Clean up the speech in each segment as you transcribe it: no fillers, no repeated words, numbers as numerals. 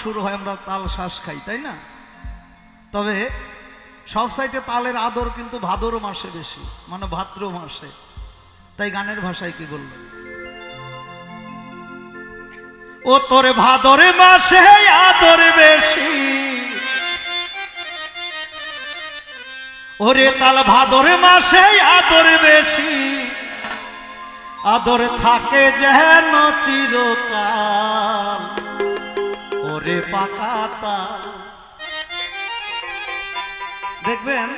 শুরু হয় আমরা তাল শ্বাস খাই, তাই না? তবে সবচাইতে তালের আদর কিন্তু ভাদর মাসে বেশি, মানে ভাদ্র মাসে। তাই গানের ভাষায় কি বললেন? ও তোর ভাদর মাসে আদর বেশি, ওরে তাল ভাদর মাসে আদর বেশি, আদর থাকে যেন চিরকাল, ওরে পাকা তাল। দেখবেন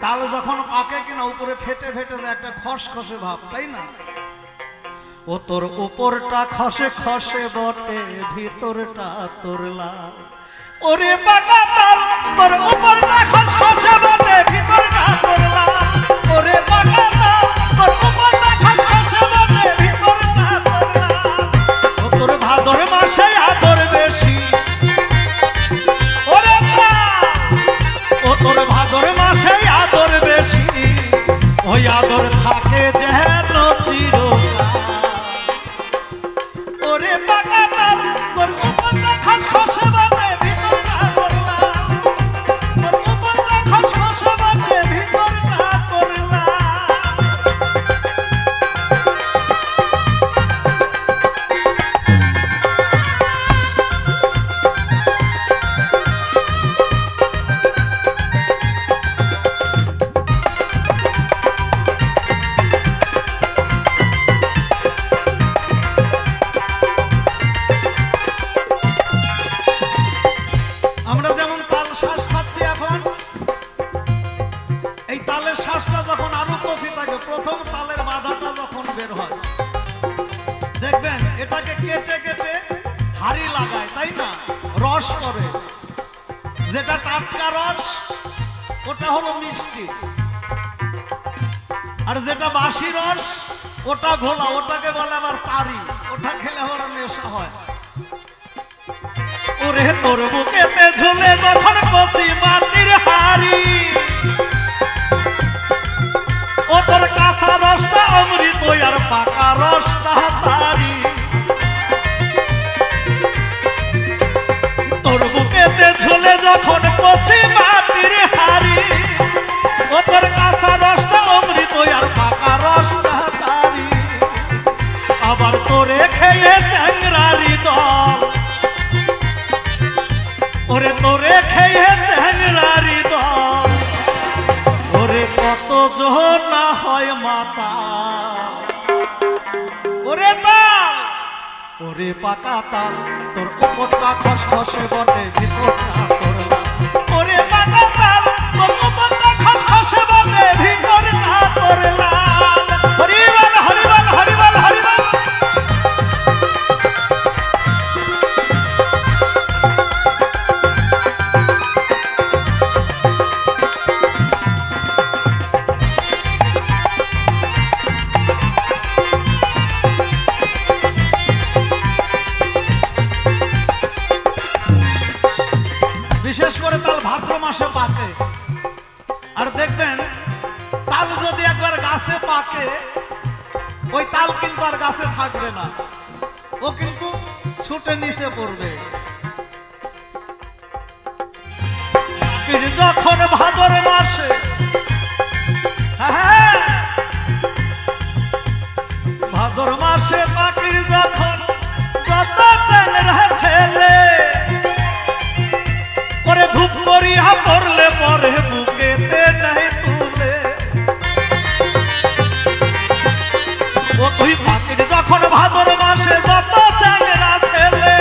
তাল যখন পাকে কিনা উপরে ফেটে ফেটে যায় একটা খসখসে ভাব, তাই না? ও তোর উপরটা খসে খসে বটে, ভিতরটা তোর লাল, ওরে পাকা তাল। তোর উপরটা খসখসে বটে, ভিতরটা তোর লাল, ওরে পাকা তাল। তোর উপরটা খসখসে বটে, ভিতরটা তোর লাল। ও তোর ভাদর মাসে আদর বেশি, ওরে তাল। ও তোর ভাদর মাসে আদর বেশি, ওই আদর থাকে যেন চিরকাল, ওরে পাকা তাল। তোর উপরটা খসখসে বটে, ভিতরটা তোর লাল, তোর উপরটা খসখসে বটে, ভিতরটা তোর লাল। আমরা যেমন তাল শ্বাস খাচ্ছি এখন, এই তালের শ্বাসটা যখন আরো কচি থাকে, প্রথম তালের বাধাটা যখন বের হয়, দেখবেন এটাকে কেটে কেটে হাড়ি লাগায়, তাই না? রস করে, যেটা টাটকা রস ওটা হলো মিষ্টি, আর যেটা বাসি রস ওটা ঘোলা, ওটাকে বলে আবার তারি, ওটা খেলে আবার নেশা হয়। ওরে তোর বুকেতে ঝুলে যখন কচি মাটির হাড়ি, ও তোর কাঁচা রসটা অমৃত আর পাকা রসটা তারি। তোর বুকেতে ঝুলে যখন কচি মাটির হাড়ি, ও তোর কাঁচা রসটা অমৃত আর পাকা রসটা তারি। আবার তোরে খেয়ে চ্যাংরারি দল, ওরে তোরে খেয়ে চ্যাংরারি দল, ওরে কত জোর না হয় মাতা, ওরে তাল, ওরে পাকা তাল। তোর উপরটা খসখসে বটে, ভিতরটা তোর লাল, ওরে পাকা তাল। তোর উপরটা খসখসে বটে, ভিতরটা তোর লাল। হরিবল হরিবল হরিবল হরিবল। বিশেষ করে তাল ভাদ্র মাসে পাকে, আর দেখবেন তাল যদি একবার গাছে পাকে, ওই তাল কিন্তু আর গাছে থাকবে না, ও কিন্তু ছুটে নিচে পড়বে। যখন ভাদর মাসে, হ্যাঁ ভাদর মাসে পাখির যখন কত চ্যাংরা ছেলে, পরে ধূপ করিয়া পড়লে পরে বুকেতে নাই তুলে। ও তুই পাখির যখন ভাদর মাসে যত চ্যাংরা ছেলে,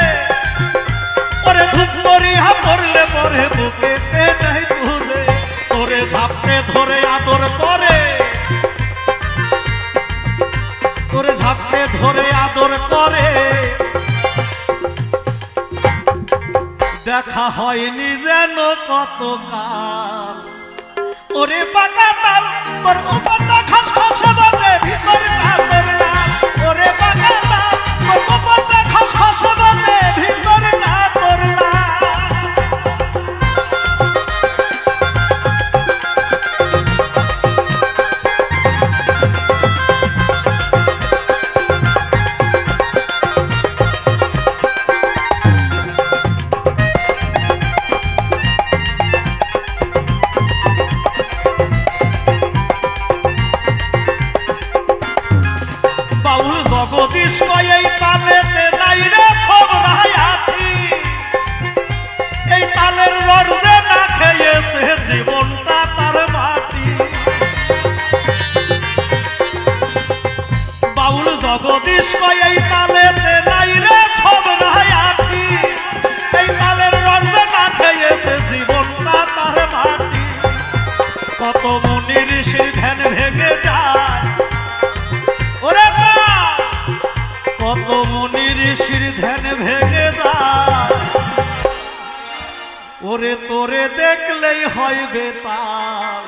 পরে ধূপ করিয়া পড়লে পরে বুকেতে নাই তুলে। তোরে ঝাপটে ধরে আদর করে, তোরে ঝাপটে ধরে আদর করে, দেখা হয়নি যেন কত কাল, ওরে পাকা তাল। তোর উপরটা খসখসে বটে, ভিতরটা তোর লাল, ওরে পাকা তাল। তোর উপরটা খসখসে বটে, ভিতরটা তোর লাল। ওরে তোরে দেখলেই হয় বেতাল,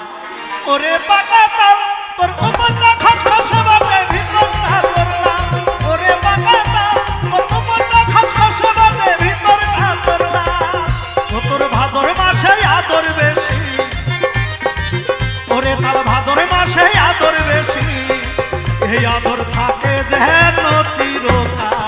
ওরে পাকা তাল তোর উপরটা খসখসে বটে ভিতরটা তোর লাল, ওরে পাকা তাল তোর উপরটা খসখসে বটে ভিতরটা তোর লাল। ও তোর ভাদর মাসে আদর বেশি, ওরে তার ভাদর মাসে আদর বেশি, এই আদর থাকে যেন চিরকাল।